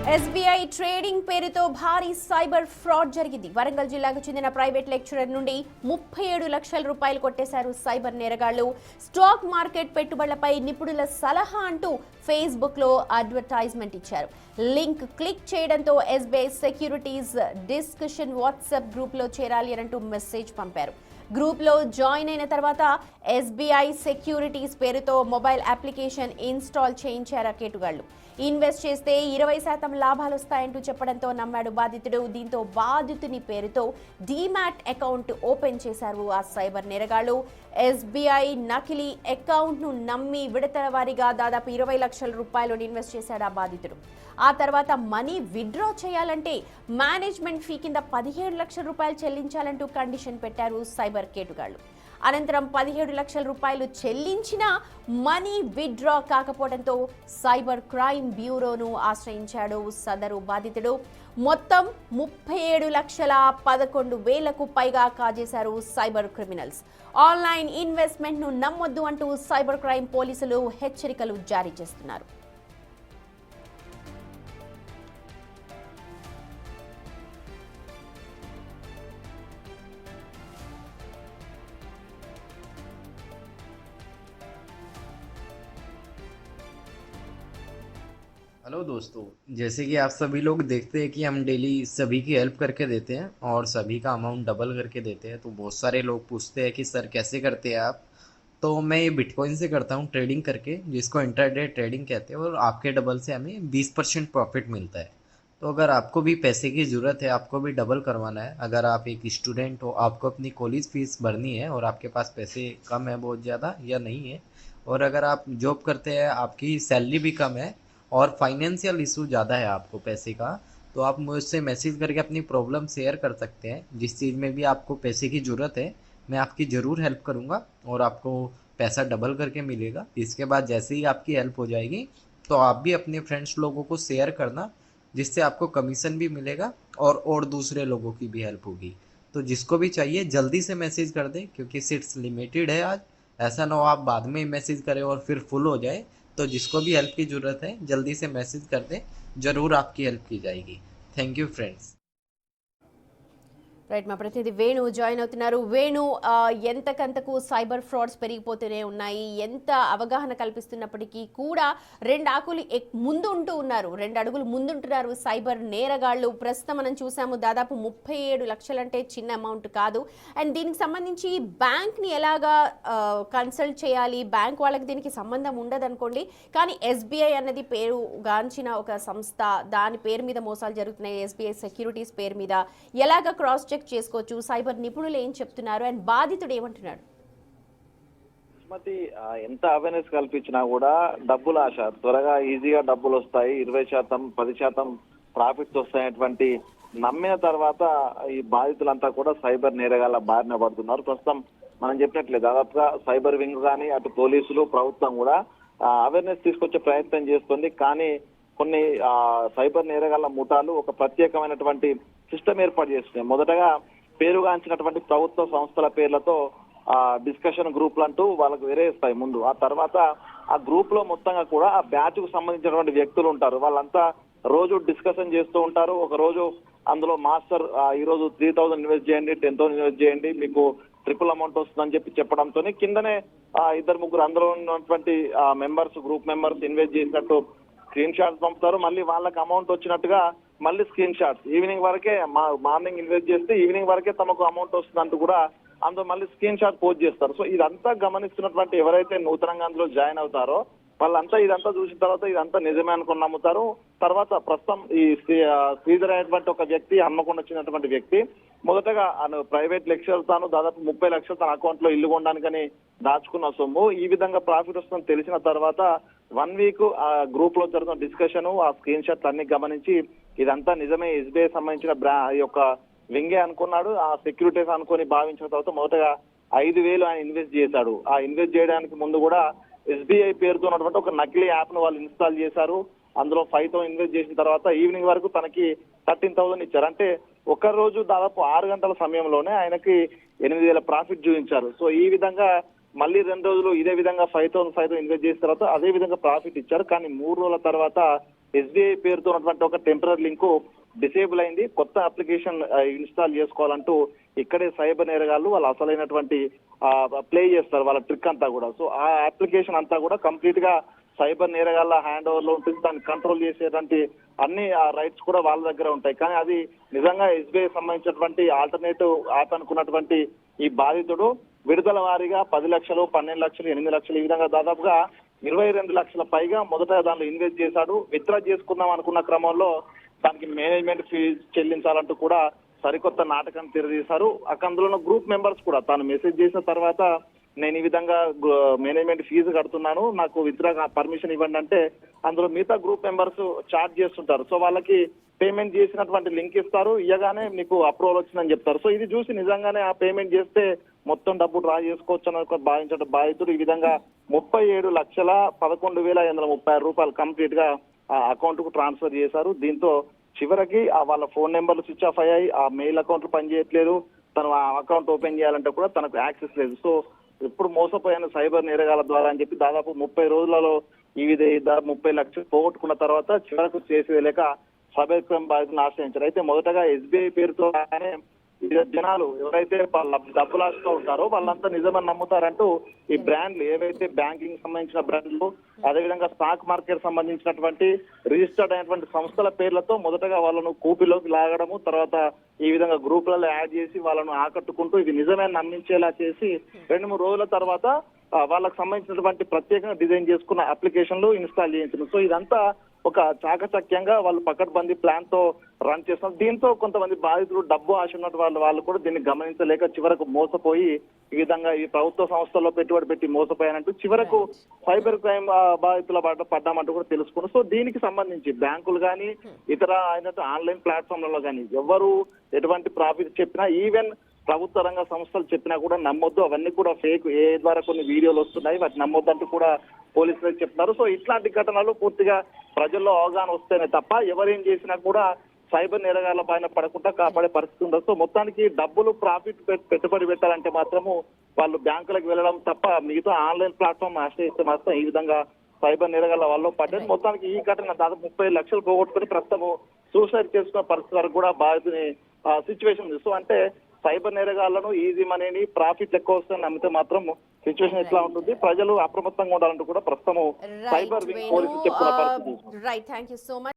SBI trading పేరుతో భారీ cyber fraud జరిగింది. వరంగల్ జిల్లాకు చెందిన ప్రైవేట్ లెక్చరర్ నుండి 37 లక్షల రూపాయలు కొట్టేశారు సైబర్ నేరగాళ్లు. స్టాక్ మార్కెట్ పెట్టుబడులపై నిపుణుల సలహా అంటూ ఫేస్బుక్ లో అడ్వర్టైజ్మెంట్ ఇచ్చారు. లింక్ క్లిక్ చేయడంతో SBI securities discussion WhatsApp group లో చేరాలి అంటూ మెసేజ్ పంపారు. గ్రూప్ లో జాయిన్ అయిన తర్వాత ఎస్బీఐ సెక్యూరిటీస్ పేరుతో మొబైల్ అప్లికేషన్ ఇన్స్టాల్ చేయించారు కేటుగాళ్లు. ఇన్వెస్ట్ చేస్తే 20% లాభాలు వస్తాయంటూ చెప్పడంతో నమ్మాడు బాధితుడు. దీంతో బాధితుని పేరుతో డీమ్యాట్ అకౌంట్ ఓపెన్ చేశారు ఆ సైబర్ నేరగాళ్లు. ఎస్బీఐ నకిలీ అకౌంట్ ను నమ్మి విడతల వారీగా దాదాపు 20 లక్షల రూపాయలు ఇన్వెస్ట్ చేశాడు ఆ బాధితుడు. ఆ తర్వాత మనీ విత్డ్రా చేయాలంటే మేనేజ్మెంట్ ఫీ కింద 17 లక్షల రూపాయలు చెల్లించాలంటూ కండిషన్ పెట్టారు సైబర్ కేటుగాళ్లు. అనంతరం 17 లక్షల రూపాయలు చెల్లించినా మనీ విత్డ్రా కాకపోవడంతో సైబర్ క్రైమ్ బ్యూరోను ఆశ్రయించాడు సదరు బాధితుడు. మొత్తం 37,11,000కు పైగా కాజేశారు సైబర్ క్రిమినల్స్. ఆన్లైన్ ఇన్వెస్ట్మెంట్ ను నమ్మొద్దు అంటూ సైబర్ క్రైమ్ పోలీసులు హెచ్చరికలు జారీ చేస్తున్నారు. हेलो दोस्तों, जैसे कि आप सभी लोग देखते हैं कि हम डेली सभी की हेल्प करके देते हैं और सभी का अमाउंट डबल करके देते हैं। तो बहुत सारे लोग पूछते हैं कि सर कैसे करते हैं आप। तो मैं ये बिटकॉइन से करता हूँ ट्रेडिंग करके, जिसको इंट्राडे ट्रेडिंग कहते हैं, और आपके डबल से हमें 20% प्रॉफिट मिलता है। तो अगर आपको भी पैसे की ज़रूरत है, आपको भी डबल करवाना है, अगर आप एक स्टूडेंट हो, आपको अपनी कॉलेज फीस भरनी है और आपके पास पैसे कम है बहुत ज़्यादा या नहीं है, और अगर आप जॉब करते हैं, आपकी सैलरी भी कम है और फाइनेंशियल इशू ज़्यादा है आपको पैसे का, तो आप मुझसे मैसेज करके अपनी प्रॉब्लम शेयर कर सकते हैं। जिस चीज़ में भी आपको पैसे की ज़रूरत है, मैं आपकी ज़रूर हेल्प करूँगा और आपको पैसा डबल करके मिलेगा। इसके बाद जैसे ही आपकी हेल्प हो जाएगी तो आप भी अपने फ्रेंड्स लोगों को शेयर करना, जिससे आपको कमीशन भी मिलेगा और दूसरे लोगों की भी हेल्प होगी। तो जिसको भी चाहिए जल्दी से मैसेज कर दें, क्योंकि सीट्स लिमिटेड है आज। ऐसा ना हो आप बाद में मैसेज करें और फिर फुल हो जाए। तो जिसको भी हेल्प की ज़रूरत है जल्दी से मैसेज कर दें, ज़रूर आपकी हेल्प की जाएगी। Thank you friends. రైట్, మా ప్రతినిధి వేణు జాయిన్ అవుతున్నారు. వేణు, ఎంతకంతకు సైబర్ ఫ్రాడ్స్ పెరిగిపోతూనే ఉన్నాయి. ఎంత అవగాహన కల్పిస్తున్నప్పటికీ కూడా 2 ఆకులు ముందు ఉంటూ ఉన్నారు, 2 అడుగులు ముందుంటున్నారు సైబర్ నేరగాళ్లు. ప్రస్తుతం మనం చూసాము దాదాపు 37 లక్షలంటే చిన్న అమౌంట్ కాదు. అండ్ దీనికి సంబంధించి బ్యాంక్ని ఎలాగా కన్సల్ట్ చేయాలి, బ్యాంక్ వాళ్ళకి దీనికి సంబంధం ఉండదు అనుకోండి, కానీ ఎస్బీఐ అన్నది పేరు గాంచిన ఒక సంస్థ, దాని పేరు మీద మోసాలు జరుగుతున్నాయి. ఎస్బీఐ సెక్యూరిటీస్ పేరు మీద ఎలాగా క్రాస్ చెక్ చేసుకోవచ్చు, సైబర్ నిపుణులు ఏం చెప్తున్నారు, అండ్ బాధితుడు ఏమంటున్నాడు? ఎంత అవేర్నెస్ కల్పించినా కూడా డబ్బుల ఆశ, త్వరగా ఈజీగా డబ్బులు వస్తాయి, 20%, 10% ప్రాఫిట్స్ వస్తాయనేటువంటి నమ్మిన తర్వాత ఈ బాధితులంతా కూడా సైబర్ నేరగాళ్ల బారిన పడుతున్నారు. ప్రస్తుతం మనం చెప్పినట్లే దాదాపుగా సైబర్ వింగ్ కానీ అటు పోలీసులు ప్రభుత్వం కూడా అవేర్నెస్ తీసుకొచ్చే ప్రయత్నం చేస్తుంది. కానీ కొన్ని సైబర్ నేరగాళ్ల ముఠాలు ఒక ప్రత్యేకమైనటువంటి సిస్టమ్ ఏర్పాటు చేస్తున్నాయి. మొదటగా పేరుగాంచినటువంటి ప్రభుత్వ సంస్థల పేర్లతో డిస్కషన్ గ్రూప్లు అంటూ వాళ్ళకు వేరే ఇస్తాయి ముందు. ఆ తర్వాత ఆ గ్రూప్ లో మొత్తంగా కూడా ఆ బ్యాచ్ కు సంబంధించినటువంటి వ్యక్తులు ఉంటారు. వాళ్ళంతా రోజు డిస్కషన్ చేస్తూ ఉంటారు. ఒక రోజు అందులో మాస్టర్ ఈ రోజు 3,000 ఇన్వెస్ట్ చేయండి, 10,000 ఇన్వెస్ట్ చేయండి, మీకు ట్రిపుల్ అమౌంట్ వస్తుందని చెప్పడంతో కిందనే 2-3 అందులో ఉన్నటువంటి మెంబర్స్, గ్రూప్ మెంబర్స్ ఇన్వెస్ట్ చేసినట్టు స్క్రీన్ షాట్స్ పంపుతారు. మళ్ళీ వాళ్ళకి అమౌంట్ వచ్చినట్టుగా మళ్ళీ స్క్రీన్ షాట్స్, ఈవినింగ్ వరకే మార్నింగ్ ఇన్వెస్ట్ చేస్తే ఈవినింగ్ వరకే తమకు అమౌంట్ వస్తుందంటూ కూడా అందులో మళ్ళీ స్క్రీన్ షాట్ పోస్ట్ చేస్తారు. సో ఇదంతా గమనిస్తున్నటువంటి ఎవరైతే నూతనంగా అందులో జాయిన్ అవుతారో వాళ్ళంతా ఇదంతా చూసిన తర్వాత ఇదంతా నిజమే అనుకుని నమ్ముతారు. తర్వాత ప్రస్తుతం ఈ శ్రీధర్ అనేటువంటి ఒక వ్యక్తి, హన్మకొండ వచ్చినటువంటి వ్యక్తి, మొదటగా ప్రైవేట్ లెక్చరర్ తాను దాదాపు 30 లక్షలు తన అకౌంట్ లో ఇల్లు కొనడానికని దాచుకున్న సొమ్ము ఈ విధంగా ప్రాఫిట్ వస్తుందని తెలిసిన తర్వాత 1 వీక్ ఆ గ్రూప్ లో జరుగుతున్న డిస్కషన్, ఆ స్క్రీన్ షాట్ అన్ని గమనించి ఇదంతా నిజమే, ఎస్బీఐ సంబంధించిన ఈ యొక్క వింగే అనుకున్నాడు. ఆ సెక్యూరిటీస్ అనుకుని భావించిన తర్వాత మొదటగా 5,000 ఆయన ఇన్వెస్ట్ చేశాడు. ఆ ఇన్వెస్ట్ చేయడానికి ముందు కూడా ఎస్బీఐ పేరుతో ఉన్నటువంటి ఒక నకిలీ యాప్ ను వాళ్ళు ఇన్స్టాల్ చేశారు. అందులో 5,000 ఇన్వెస్ట్ చేసిన తర్వాత ఈవినింగ్ వరకు తనకి 13,000 ఇచ్చారు. అంటే ఒక రోజు దాదాపు 6 గంటల సమయంలోనే ఆయనకి 8,000 ప్రాఫిట్ చూపించారు. సో ఈ విధంగా మళ్ళీ 2 రోజులు ఇదే విధంగా 5,000 ఇన్వెస్ట్ చేసిన తర్వాత అదే విధంగా ప్రాఫిట్ ఇచ్చారు. కానీ 3 రోజుల తర్వాత ఎస్బీఐ పేరుతో ఉన్నటువంటి ఒక టెంపరీ లింక్ డిసేబుల్ అయింది. కొత్త అప్లికేషన్ ఇన్స్టాల్ చేసుకోవాలంటూ ఇక్కడే సైబర్ నేరగాళ్ళు వాళ్ళు అసలైనటువంటి ప్లే చేస్తారు వాళ్ళ ట్రిక్ అంతా కూడా. సో ఆ అప్లికేషన్ అంతా కూడా కంప్లీట్ గా సైబర్ నేరగాళ్ళ హ్యాండ్ ఓవర్ లో ఉంటుంది. దాన్ని కంట్రోల్ చేసేటువంటి అన్ని రైట్స్ కూడా వాళ్ళ దగ్గర ఉంటాయి. కానీ అది నిజంగా ఎస్బీఐ సంబంధించినటువంటి ఆల్టర్నేటివ్ యాప్ అనుకున్నటువంటి ఈ బాధితుడు విడుదల వారీగా 10 లక్షలు, 12 లక్షలు, 8 లక్షలు ఈ విధంగా దాదాపుగా 22 లక్షల పైగా మొదట దానిలో ఇన్వెస్ట్ చేశాడు. విత్డ్రా చేసుకుందాం అనుకున్న క్రమంలో దానికి మేనేజ్మెంట్ ఫీజు చెల్లించాలంటూ కూడా సరికొత్త నాటకాన్ని తెరదీశారు. అందులో గ్రూప్ మెంబర్స్ కూడా తాను మెసేజ్ చేసిన తర్వాత నేను ఈ విధంగా మేనేజ్మెంట్ ఫీజు కడుతున్నాను, నాకు విత్డ్రా పర్మిషన్ ఇవ్వండి అంటే అందులో మిగతా గ్రూప్ మెంబర్స్ చార్జ్ చేస్తుంటారు. సో వాళ్ళకి పేమెంట్ చేసినటువంటి లింక్ ఇస్తారు, ఇవ్వగానే మీకు అప్రూవల్ వచ్చిందని చెప్తారు. సో ఇది చూసి నిజంగానే ఆ పేమెంట్ చేస్తే మొత్తం డబ్బు డ్రా చేసుకోవచ్చు అని భావించిన బాధితుడు ఈ విధంగా 37,11,536 రూపాయలు కంప్లీట్ గా ఆ అకౌంట్ కు ట్రాన్స్ఫర్ చేశారు. దీంతో చివరికి వాళ్ళ ఫోన్ నెంబర్లు స్విచ్ ఆఫ్ అయ్యాయి, ఆ మెయిల్ అకౌంట్లు పనిచేయట్లేదు, తను ఆ అకౌంట్ ఓపెన్ చేయాలంటే కూడా తనకు యాక్సెస్ లేదు. సో ఎప్పుడు మోసపోయాను సైబర్ నేరగాల ద్వారా అని చెప్పి దాదాపు 30 రోజులలో ఈ విధంగా 30 లక్షలు పోగొట్టుకున్న తర్వాత చివరకు చేసేలేక సైబర్ క్రైమ్ బాధితులను ఆశ్రయించారు. అయితే మొదటగా ఎస్బీఐ పేరుతో జనాలు ఎవరైతే వాళ్ళ డబ్బులు ఆశతో ఉంటారో వాళ్ళంతా నిజమని నమ్ముతారంటూ ఈ బ్రాండ్లు ఏవైతే బ్యాంకింగ్ సంబంధించిన బ్రాండ్లు అదేవిధంగా స్టాక్ మార్కెట్ సంబంధించినటువంటి రిజిస్టర్డ్ అయినటువంటి సంస్థల పేర్లతో మొదటగా వాళ్ళను కూపిలోకి లాగడము, తర్వాత ఈ విధంగా గ్రూపులలో యాడ్ చేసి వాళ్ళను ఆకట్టుకుంటూ ఇది నిజమే నమ్మించేలా చేసి 2-3 రోజుల తర్వాత వాళ్ళకి సంబంధించినటువంటి ప్రత్యేకంగా డిజైన్ చేసుకున్న అప్లికేషన్లు ఇన్స్టాల్ చేయించడం. సో ఇదంతా ఒక చాకచక్యంగా వాళ్ళు పకడ్బందీ ప్లాన్ తో రన్ చేస్తున్నారు. దీంతో కొంతమంది బాధితులు డబ్బు ఆశ ఉన్నటువంటి వాళ్ళు కూడా దీన్ని గమనించలేక చివరకు మోసపోయి ఈ విధంగా ఈ ప్రభుత్వ సంస్థల్లో పెట్టుబడి పెట్టి మోసపోయానంటూ చివరకు సైబర్ క్రైమ్ బాధితుల పడ్డామంటూ కూడా తెలుసుకున్నారు. సో దీనికి సంబంధించి బ్యాంకులు కానీ ఇతర ఆన్లైన్ ప్లాట్ఫామ్లలో కానీ ఎవరు ఎటువంటి ప్రాఫిట్ చెప్పినా ఈవెన్ ప్రభుత్వ రంగ సంస్థలు చెప్పినా కూడా నమ్మొద్దు, అవన్నీ కూడా ఫేక్, ఏ ద్వారా కొన్ని వీడియోలు వస్తున్నాయి వాటి నమ్మొద్దు అంటూ కూడా పోలీసులకు చెప్తున్నారు. సో ఇట్లాంటి ఘటనలు పూర్తిగా ప్రజల్లో అవగాహన వస్తేనే తప్ప ఎవరేం చేసినా కూడా సైబర్ నేరగాళ్ల పైన పడకుండా కాపాడే పరిస్థితి ఉండదు. సో మొత్తానికి డబ్బులు ప్రాఫిట్ పెట్టుబడి పెట్టాలంటే మాత్రము వాళ్ళు బ్యాంకులకు వెళ్ళడం తప్ప మిగతా ఆన్లైన్ ప్లాట్ఫామ్ ఆశ్రయిస్తే మాత్రం ఈ విధంగా సైబర్ నేరగాళ్ల వాళ్ళు పడ్డారు. మొత్తానికి ఈ ఘటన దాదాపు 30 లక్షలు పోగొట్టుకుని ప్రస్తుతం సూసైడ్ చేసుకున్న పరిస్థితి వరకు కూడా బాధితుని సిచ్యువేషన్ ఉంది. సో అంటే సైబర్ నేరగాళ్లను ఈజీ మనీని ప్రాఫిట్ ఎక్కువ వస్తుందని నమ్మితే మాత్రం సిచ్యువేషన్ ఎట్లా ఉంటుంది, ప్రజలు అప్రమత్తంగా ఉండాలంటూ కూడా ప్రస్తుతం సైబర్ వింగ్ పోలీసులు చెప్తున్న పరిస్థితి. Right, thank you so much.